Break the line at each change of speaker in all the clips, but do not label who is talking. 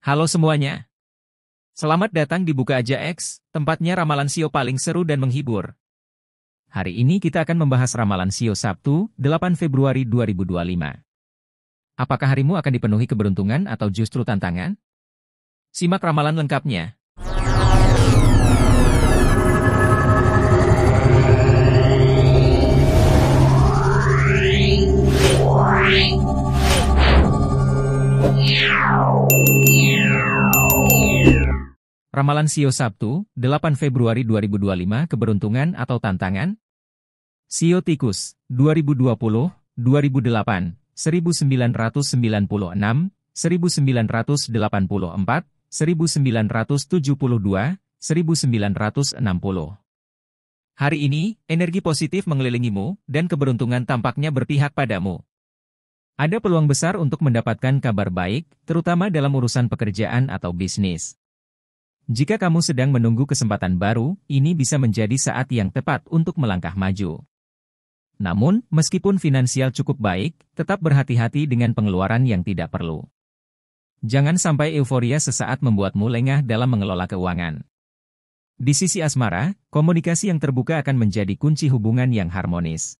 Halo semuanya. Selamat datang di Buka Aja X, tempatnya ramalan Sio paling seru dan menghibur. Hari ini kita akan membahas ramalan Sio Sabtu, 8 Februari 2025. Apakah harimu akan dipenuhi keberuntungan atau justru tantangan? Simak ramalan lengkapnya. Ramalan Sio Sabtu, 8 Februari 2025, keberuntungan atau tantangan? Sio Tikus, 2020, 2008, 1996, 1984, 1972, 1960. Hari ini, energi positif mengelilingimu, dan keberuntungan tampaknya berpihak padamu. Ada peluang besar untuk mendapatkan kabar baik, terutama dalam urusan pekerjaan atau bisnis. Jika kamu sedang menunggu kesempatan baru, ini bisa menjadi saat yang tepat untuk melangkah maju. Namun, meskipun finansial cukup baik, tetap berhati-hati dengan pengeluaran yang tidak perlu. Jangan sampai euforia sesaat membuatmu lengah dalam mengelola keuangan. Di sisi asmara, komunikasi yang terbuka akan menjadi kunci hubungan yang harmonis.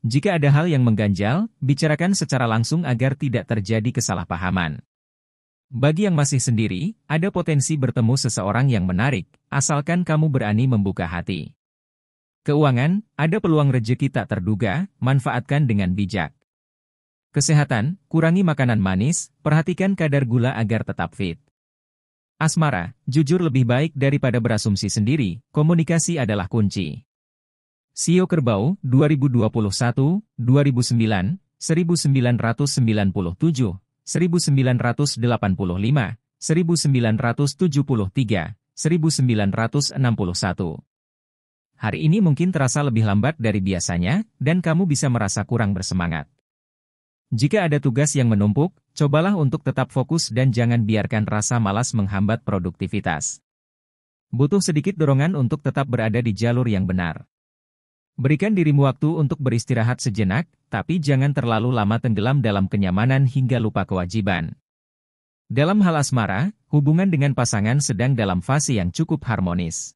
Jika ada hal yang mengganjal, bicarakan secara langsung agar tidak terjadi kesalahpahaman. Bagi yang masih sendiri, ada potensi bertemu seseorang yang menarik, asalkan kamu berani membuka hati. Keuangan, ada peluang rejeki tak terduga, manfaatkan dengan bijak. Kesehatan, kurangi makanan manis, perhatikan kadar gula agar tetap fit. Asmara, jujur lebih baik daripada berasumsi sendiri, komunikasi adalah kunci. Sio Kerbau, 2021, 2009, 1997, 1985, 1973, 1961. Hari ini mungkin terasa lebih lambat dari biasanya, dan kamu bisa merasa kurang bersemangat. Jika ada tugas yang menumpuk, cobalah untuk tetap fokus dan jangan biarkan rasa malas menghambat produktivitas. Butuh sedikit dorongan untuk tetap berada di jalur yang benar. Berikan dirimu waktu untuk beristirahat sejenak, tapi jangan terlalu lama tenggelam dalam kenyamanan hingga lupa kewajiban. Dalam hal asmara, hubungan dengan pasangan sedang dalam fase yang cukup harmonis.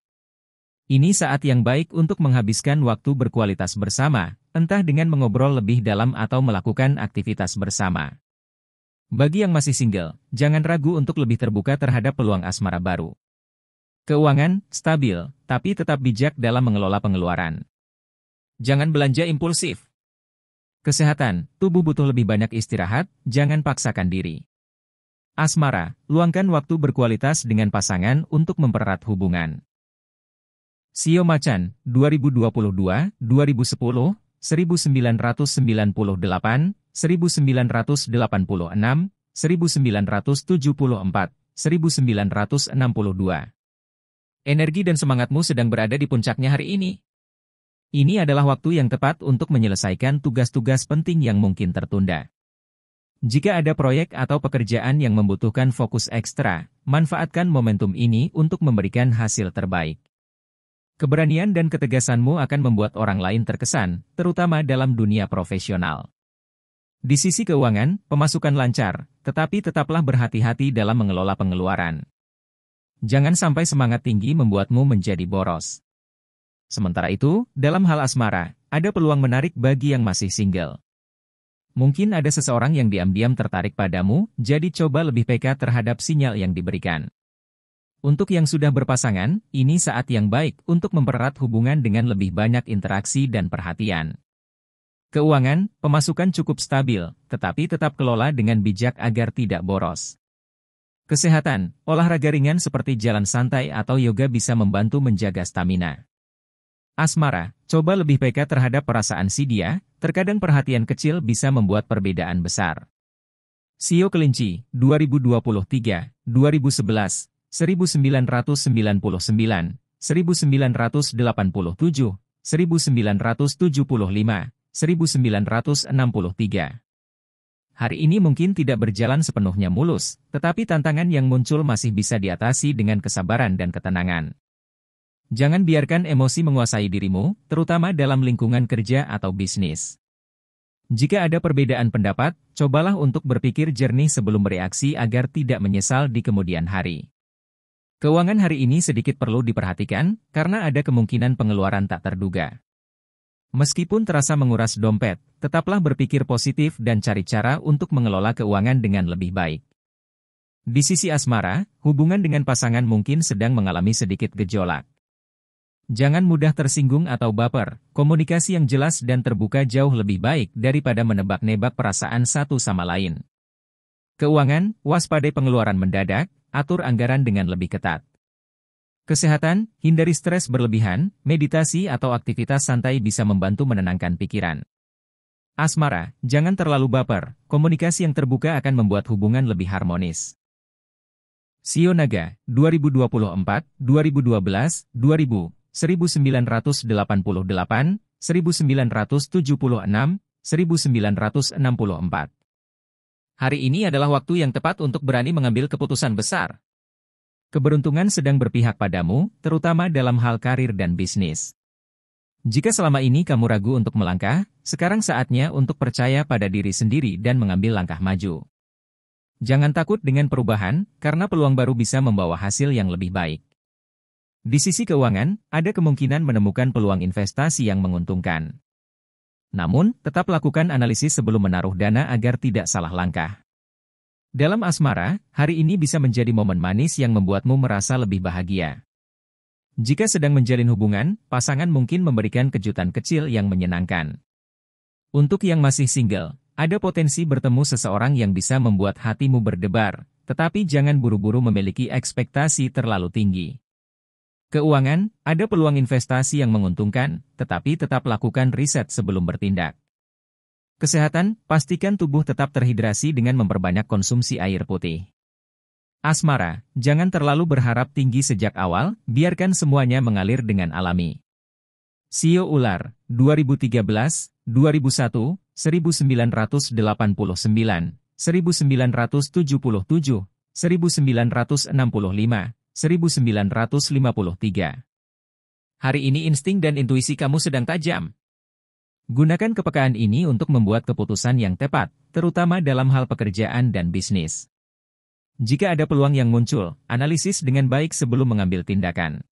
Ini saat yang baik untuk menghabiskan waktu berkualitas bersama, entah dengan mengobrol lebih dalam atau melakukan aktivitas bersama. Bagi yang masih single, jangan ragu untuk lebih terbuka terhadap peluang asmara baru. Keuangan, stabil, tapi tetap bijak dalam mengelola pengeluaran. Jangan belanja impulsif. Kesehatan, tubuh butuh lebih banyak istirahat, jangan paksakan diri. Asmara, luangkan waktu berkualitas dengan pasangan untuk mempererat hubungan. Sio Macan, 2022, 2010, 1998, 1986, 1974, 1962. Energi dan semangatmu sedang berada di puncaknya hari ini. Ini adalah waktu yang tepat untuk menyelesaikan tugas-tugas penting yang mungkin tertunda. Jika ada proyek atau pekerjaan yang membutuhkan fokus ekstra, manfaatkan momentum ini untuk memberikan hasil terbaik. Keberanian dan ketegasanmu akan membuat orang lain terkesan, terutama dalam dunia profesional. Di sisi keuangan, pemasukan lancar, tetapi tetaplah berhati-hati dalam mengelola pengeluaran. Jangan sampai semangat tinggi membuatmu menjadi boros. Sementara itu, dalam hal asmara, ada peluang menarik bagi yang masih single. Mungkin ada seseorang yang diam-diam tertarik padamu, jadi coba lebih peka terhadap sinyal yang diberikan. Untuk yang sudah berpasangan, ini saat yang baik untuk mempererat hubungan dengan lebih banyak interaksi dan perhatian. Keuangan, pemasukan cukup stabil, tetapi tetap kelola dengan bijak agar tidak boros. Kesehatan, olahraga ringan seperti jalan santai atau yoga bisa membantu menjaga stamina. Asmara, coba lebih peka terhadap perasaan si dia, terkadang perhatian kecil bisa membuat perbedaan besar. Sio Kelinci, 2023, 2011, 1999, 1987, 1975, 1963. Hari ini mungkin tidak berjalan sepenuhnya mulus, tetapi tantangan yang muncul masih bisa diatasi dengan kesabaran dan ketenangan. Jangan biarkan emosi menguasai dirimu, terutama dalam lingkungan kerja atau bisnis. Jika ada perbedaan pendapat, cobalah untuk berpikir jernih sebelum bereaksi agar tidak menyesal di kemudian hari. Keuangan hari ini sedikit perlu diperhatikan, karena ada kemungkinan pengeluaran tak terduga. Meskipun terasa menguras dompet, tetaplah berpikir positif dan cari cara untuk mengelola keuangan dengan lebih baik. Di sisi asmara, hubungan dengan pasangan mungkin sedang mengalami sedikit gejolak. Jangan mudah tersinggung atau baper, komunikasi yang jelas dan terbuka jauh lebih baik daripada menebak-nebak perasaan satu sama lain. Keuangan, waspadai pengeluaran mendadak, atur anggaran dengan lebih ketat. Kesehatan, hindari stres berlebihan, meditasi atau aktivitas santai bisa membantu menenangkan pikiran. Asmara, jangan terlalu baper, komunikasi yang terbuka akan membuat hubungan lebih harmonis. Sio Naga, 2024, 2012, 2000, 1988, 1976, 1964. Hari ini adalah waktu yang tepat untuk berani mengambil keputusan besar. Keberuntungan sedang berpihak padamu, terutama dalam hal karir dan bisnis. Jika selama ini kamu ragu untuk melangkah, sekarang saatnya untuk percaya pada diri sendiri dan mengambil langkah maju. Jangan takut dengan perubahan, karena peluang baru bisa membawa hasil yang lebih baik. Di sisi keuangan, ada kemungkinan menemukan peluang investasi yang menguntungkan. Namun, tetap lakukan analisis sebelum menaruh dana agar tidak salah langkah. Dalam asmara, hari ini bisa menjadi momen manis yang membuatmu merasa lebih bahagia. Jika sedang menjalin hubungan, pasangan mungkin memberikan kejutan kecil yang menyenangkan. Untuk yang masih single, ada potensi bertemu seseorang yang bisa membuat hatimu berdebar, tetapi jangan buru-buru memiliki ekspektasi terlalu tinggi. Keuangan, ada peluang investasi yang menguntungkan, tetapi tetap lakukan riset sebelum bertindak. Kesehatan, pastikan tubuh tetap terhidrasi dengan memperbanyak konsumsi air putih. Asmara, jangan terlalu berharap tinggi sejak awal, biarkan semuanya mengalir dengan alami. Sio Ular, 2013, 2001, 1989, 1977, 1965, 1953. Hari ini insting dan intuisi kamu sedang tajam. Gunakan kepekaan ini untuk membuat keputusan yang tepat, terutama dalam hal pekerjaan dan bisnis. Jika ada peluang yang muncul, analisis dengan baik sebelum mengambil tindakan.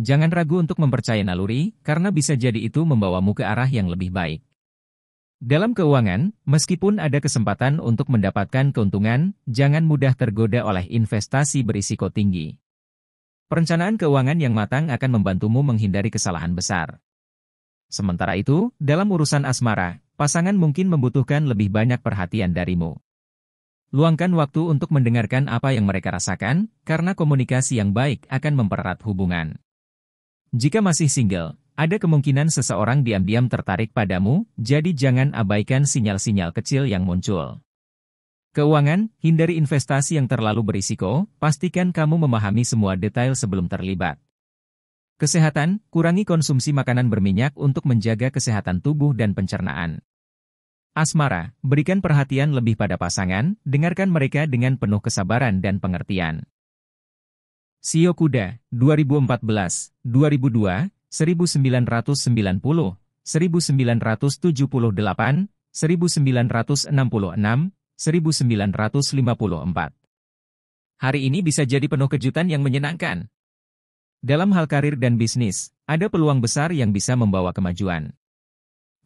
Jangan ragu untuk mempercayai naluri, karena bisa jadi itu membawamu ke arah yang lebih baik. Dalam keuangan, meskipun ada kesempatan untuk mendapatkan keuntungan, jangan mudah tergoda oleh investasi berisiko tinggi. Perencanaan keuangan yang matang akan membantumu menghindari kesalahan besar. Sementara itu, dalam urusan asmara, pasangan mungkin membutuhkan lebih banyak perhatian darimu. Luangkan waktu untuk mendengarkan apa yang mereka rasakan, karena komunikasi yang baik akan mempererat hubungan. Jika masih single, ada kemungkinan seseorang diam-diam tertarik padamu, jadi jangan abaikan sinyal-sinyal kecil yang muncul. Keuangan, hindari investasi yang terlalu berisiko, pastikan kamu memahami semua detail sebelum terlibat. Kesehatan, kurangi konsumsi makanan berminyak untuk menjaga kesehatan tubuh dan pencernaan. Asmara, berikan perhatian lebih pada pasangan, dengarkan mereka dengan penuh kesabaran dan pengertian. Sio Kuda, 2014, 2002, 1990, 1978, 1966, 1954. Hari ini bisa jadi penuh kejutan yang menyenangkan. Dalam hal karir dan bisnis, ada peluang besar yang bisa membawa kemajuan.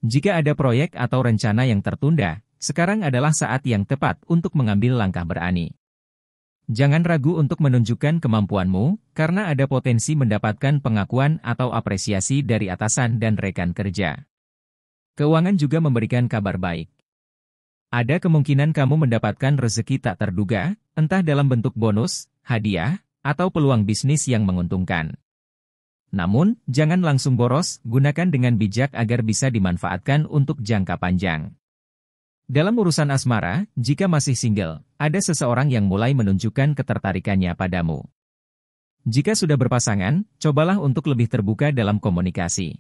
Jika ada proyek atau rencana yang tertunda, sekarang adalah saat yang tepat untuk mengambil langkah berani. Jangan ragu untuk menunjukkan kemampuanmu, karena ada potensi mendapatkan pengakuan atau apresiasi dari atasan dan rekan kerja. Keuangan juga memberikan kabar baik. Ada kemungkinan kamu mendapatkan rezeki tak terduga, entah dalam bentuk bonus, hadiah, atau peluang bisnis yang menguntungkan. Namun, jangan langsung boros, gunakan dengan bijak agar bisa dimanfaatkan untuk jangka panjang. Dalam urusan asmara, jika masih single, ada seseorang yang mulai menunjukkan ketertarikannya padamu. Jika sudah berpasangan, cobalah untuk lebih terbuka dalam komunikasi.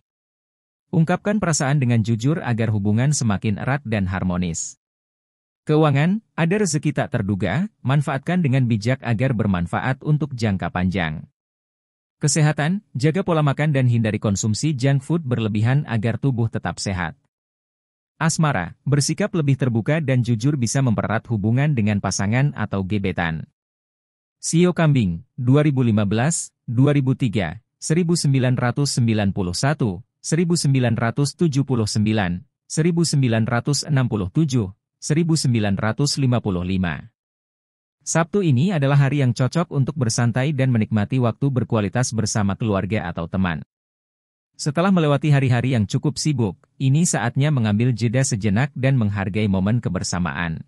Ungkapkan perasaan dengan jujur agar hubungan semakin erat dan harmonis. Keuangan, ada rezeki tak terduga, manfaatkan dengan bijak agar bermanfaat untuk jangka panjang. Kesehatan, jaga pola makan dan hindari konsumsi junk food berlebihan agar tubuh tetap sehat. Asmara, bersikap lebih terbuka dan jujur bisa mempererat hubungan dengan pasangan atau gebetan. Sio Kambing, 2015, 2003, 1991, 1979, 1967, 1955. Sabtu ini adalah hari yang cocok untuk bersantai dan menikmati waktu berkualitas bersama keluarga atau teman. Setelah melewati hari-hari yang cukup sibuk, ini saatnya mengambil jeda sejenak dan menghargai momen kebersamaan.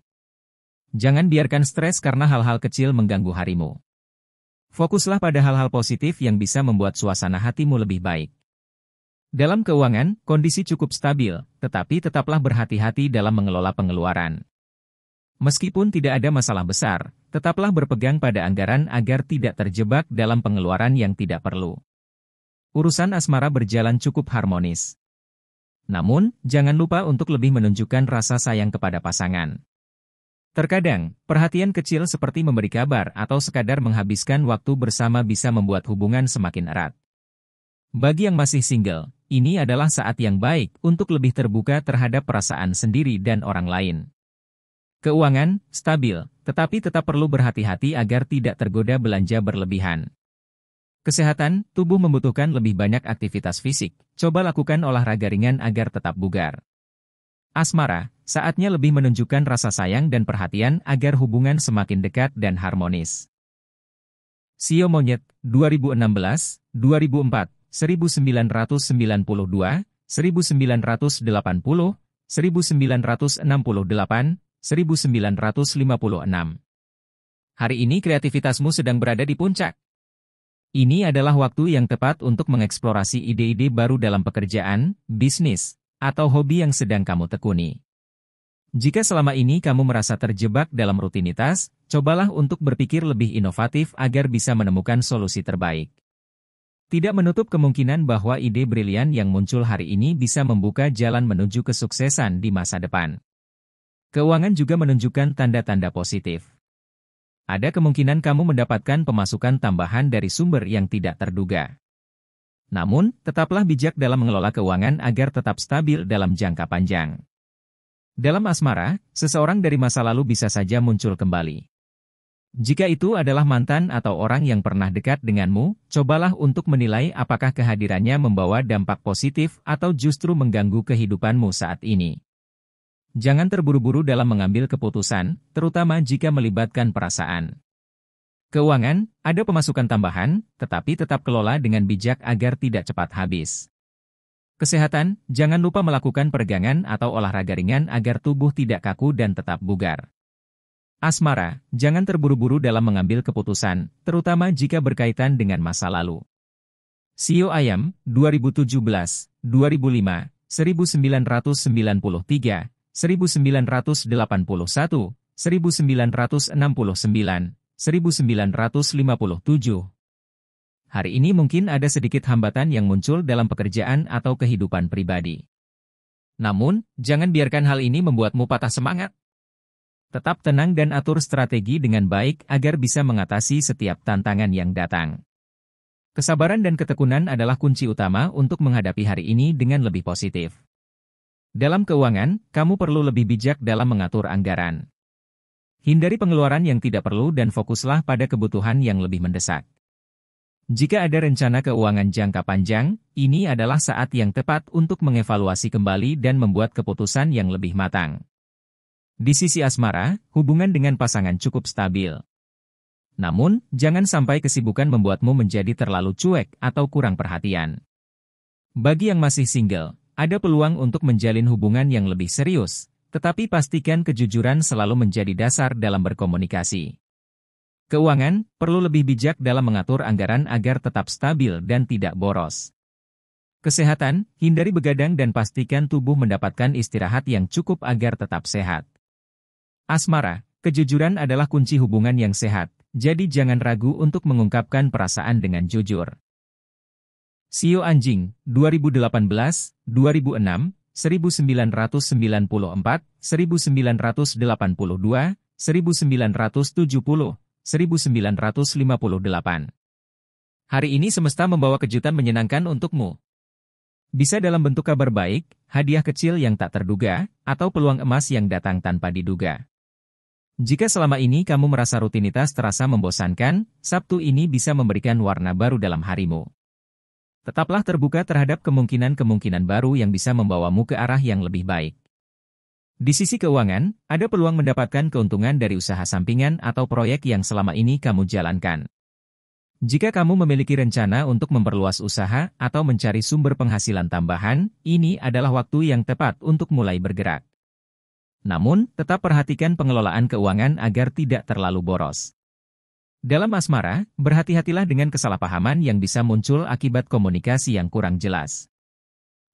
Jangan biarkan stres karena hal-hal kecil mengganggu harimu. Fokuslah pada hal-hal positif yang bisa membuat suasana hatimu lebih baik. Dalam keuangan, kondisi cukup stabil, tetapi tetaplah berhati-hati dalam mengelola pengeluaran. Meskipun tidak ada masalah besar, tetaplah berpegang pada anggaran agar tidak terjebak dalam pengeluaran yang tidak perlu. Urusan asmara berjalan cukup harmonis. Namun, jangan lupa untuk lebih menunjukkan rasa sayang kepada pasangan. Terkadang, perhatian kecil seperti memberi kabar atau sekadar menghabiskan waktu bersama bisa membuat hubungan semakin erat. Bagi yang masih single, ini adalah saat yang baik untuk lebih terbuka terhadap perasaan sendiri dan orang lain. Keuangan, stabil, tetapi tetap perlu berhati-hati agar tidak tergoda belanja berlebihan. Kesehatan, tubuh membutuhkan lebih banyak aktivitas fisik, coba lakukan olahraga ringan agar tetap bugar. Asmara, saatnya lebih menunjukkan rasa sayang dan perhatian agar hubungan semakin dekat dan harmonis. Sio Monyet, 2016, 2004, 1992, 1980, 1968, 1956. Hari ini kreativitasmu sedang berada di puncak. Ini adalah waktu yang tepat untuk mengeksplorasi ide-ide baru dalam pekerjaan, bisnis, atau hobi yang sedang kamu tekuni. Jika selama ini kamu merasa terjebak dalam rutinitas, cobalah untuk berpikir lebih inovatif agar bisa menemukan solusi terbaik. Tidak menutup kemungkinan bahwa ide brilian yang muncul hari ini bisa membuka jalan menuju kesuksesan di masa depan. Keuangan juga menunjukkan tanda-tanda positif. Ada kemungkinan kamu mendapatkan pemasukan tambahan dari sumber yang tidak terduga. Namun, tetaplah bijak dalam mengelola keuangan agar tetap stabil dalam jangka panjang. Dalam asmara, seseorang dari masa lalu bisa saja muncul kembali. Jika itu adalah mantan atau orang yang pernah dekat denganmu, cobalah untuk menilai apakah kehadirannya membawa dampak positif atau justru mengganggu kehidupanmu saat ini. Jangan terburu-buru dalam mengambil keputusan, terutama jika melibatkan perasaan. Keuangan, ada pemasukan tambahan, tetapi tetap kelola dengan bijak agar tidak cepat habis. Kesehatan, jangan lupa melakukan peregangan atau olahraga ringan agar tubuh tidak kaku dan tetap bugar. Asmara, jangan terburu-buru dalam mengambil keputusan, terutama jika berkaitan dengan masa lalu. Sio Ayam, 2017, 2005, 1993, 1981, 1969, 1957. Hari ini mungkin ada sedikit hambatan yang muncul dalam pekerjaan atau kehidupan pribadi. Namun, jangan biarkan hal ini membuatmu patah semangat. Tetap tenang dan atur strategi dengan baik agar bisa mengatasi setiap tantangan yang datang. Kesabaran dan ketekunan adalah kunci utama untuk menghadapi hari ini dengan lebih positif. Dalam keuangan, kamu perlu lebih bijak dalam mengatur anggaran. Hindari pengeluaran yang tidak perlu dan fokuslah pada kebutuhan yang lebih mendesak. Jika ada rencana keuangan jangka panjang, ini adalah saat yang tepat untuk mengevaluasi kembali dan membuat keputusan yang lebih matang. Di sisi asmara, hubungan dengan pasangan cukup stabil. Namun, jangan sampai kesibukan membuatmu menjadi terlalu cuek atau kurang perhatian. Bagi yang masih single, ada peluang untuk menjalin hubungan yang lebih serius, tetapi pastikan kejujuran selalu menjadi dasar dalam berkomunikasi. Keuangan, perlu lebih bijak dalam mengatur anggaran agar tetap stabil dan tidak boros. Kesehatan, hindari begadang dan pastikan tubuh mendapatkan istirahat yang cukup agar tetap sehat. Asmara, kejujuran adalah kunci hubungan yang sehat, jadi jangan ragu untuk mengungkapkan perasaan dengan jujur. Sio Anjing, 2018, 2006, 1994, 1982, 1970, 1958. Hari ini semesta membawa kejutan menyenangkan untukmu. Bisa dalam bentuk kabar baik, hadiah kecil yang tak terduga, atau peluang emas yang datang tanpa diduga. Jika selama ini kamu merasa rutinitas terasa membosankan, Sabtu ini bisa memberikan warna baru dalam harimu. Tetaplah terbuka terhadap kemungkinan-kemungkinan baru yang bisa membawamu ke arah yang lebih baik. Di sisi keuangan, ada peluang mendapatkan keuntungan dari usaha sampingan atau proyek yang selama ini kamu jalankan. Jika kamu memiliki rencana untuk memperluas usaha atau mencari sumber penghasilan tambahan, ini adalah waktu yang tepat untuk mulai bergerak. Namun, tetap perhatikan pengelolaan keuangan agar tidak terlalu boros. Dalam asmara, berhati-hatilah dengan kesalahpahaman yang bisa muncul akibat komunikasi yang kurang jelas.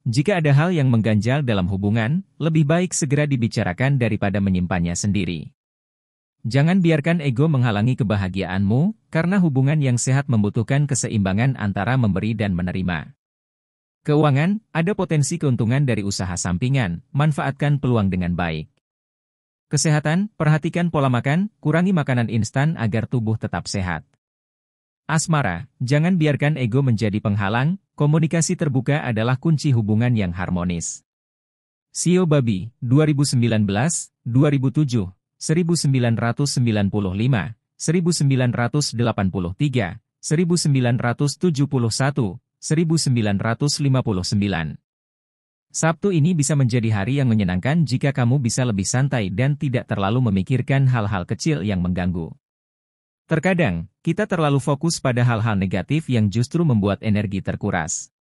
Jika ada hal yang mengganjal dalam hubungan, lebih baik segera dibicarakan daripada menyimpannya sendiri. Jangan biarkan ego menghalangi kebahagiaanmu, karena hubungan yang sehat membutuhkan keseimbangan antara memberi dan menerima. Keuangan, ada potensi keuntungan dari usaha sampingan, manfaatkan peluang dengan baik. Kesehatan, perhatikan pola makan, kurangi makanan instan agar tubuh tetap sehat. Asmara, jangan biarkan ego menjadi penghalang, komunikasi terbuka adalah kunci hubungan yang harmonis. Sio Babi, 2019, 2007. 1995, 1983, 1971, 1959. Sabtu ini bisa menjadi hari yang menyenangkan jika kamu bisa lebih santai dan tidak terlalu memikirkan hal-hal kecil yang mengganggu. Terkadang, kita terlalu fokus pada hal-hal negatif yang justru membuat energi terkuras.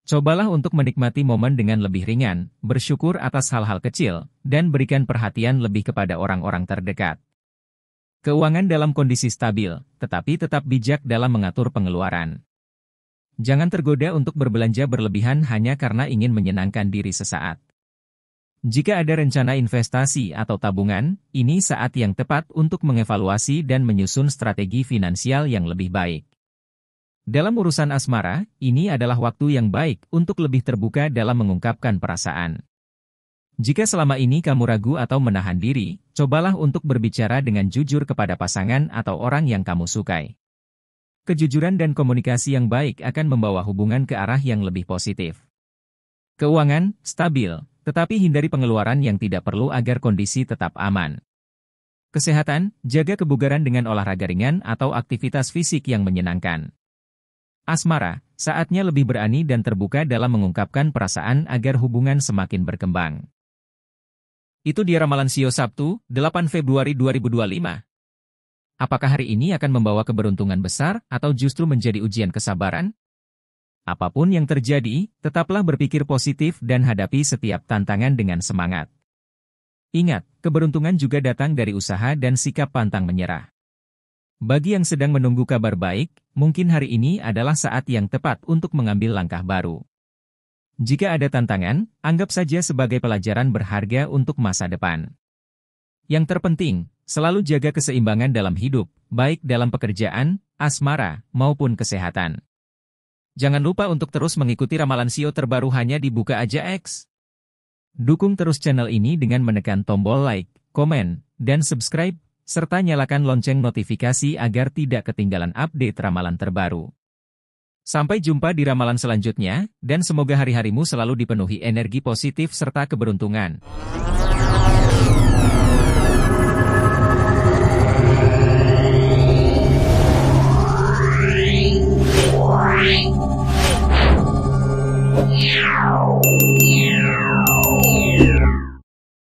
Cobalah untuk menikmati momen dengan lebih ringan, bersyukur atas hal-hal kecil, dan berikan perhatian lebih kepada orang-orang terdekat. Keuangan dalam kondisi stabil, tetapi tetap bijak dalam mengatur pengeluaran. Jangan tergoda untuk berbelanja berlebihan hanya karena ingin menyenangkan diri sesaat. Jika ada rencana investasi atau tabungan, ini saat yang tepat untuk mengevaluasi dan menyusun strategi finansial yang lebih baik. Dalam urusan asmara, ini adalah waktu yang baik untuk lebih terbuka dalam mengungkapkan perasaan. Jika selama ini kamu ragu atau menahan diri, cobalah untuk berbicara dengan jujur kepada pasangan atau orang yang kamu sukai. Kejujuran dan komunikasi yang baik akan membawa hubungan ke arah yang lebih positif. Keuangan, stabil, tetapi hindari pengeluaran yang tidak perlu agar kondisi tetap aman. Kesehatan, jaga kebugaran dengan olahraga ringan atau aktivitas fisik yang menyenangkan. Asmara, saatnya lebih berani dan terbuka dalam mengungkapkan perasaan agar hubungan semakin berkembang. Itu dia ramalan Sio Sabtu, 8 Februari 2025. Apakah hari ini akan membawa keberuntungan besar atau justru menjadi ujian kesabaran? Apapun yang terjadi, tetaplah berpikir positif dan hadapi setiap tantangan dengan semangat. Ingat, keberuntungan juga datang dari usaha dan sikap pantang menyerah. Bagi yang sedang menunggu kabar baik, mungkin hari ini adalah saat yang tepat untuk mengambil langkah baru. Jika ada tantangan, anggap saja sebagai pelajaran berharga untuk masa depan. Yang terpenting, selalu jaga keseimbangan dalam hidup, baik dalam pekerjaan, asmara, maupun kesehatan. Jangan lupa untuk terus mengikuti ramalan Sio terbaru hanya di Buka Aja X. Dukung terus channel ini dengan menekan tombol like, komen, dan subscribe, serta nyalakan lonceng notifikasi agar tidak ketinggalan update ramalan terbaru. Sampai jumpa di ramalan selanjutnya, dan semoga hari-harimu selalu dipenuhi energi positif serta keberuntungan.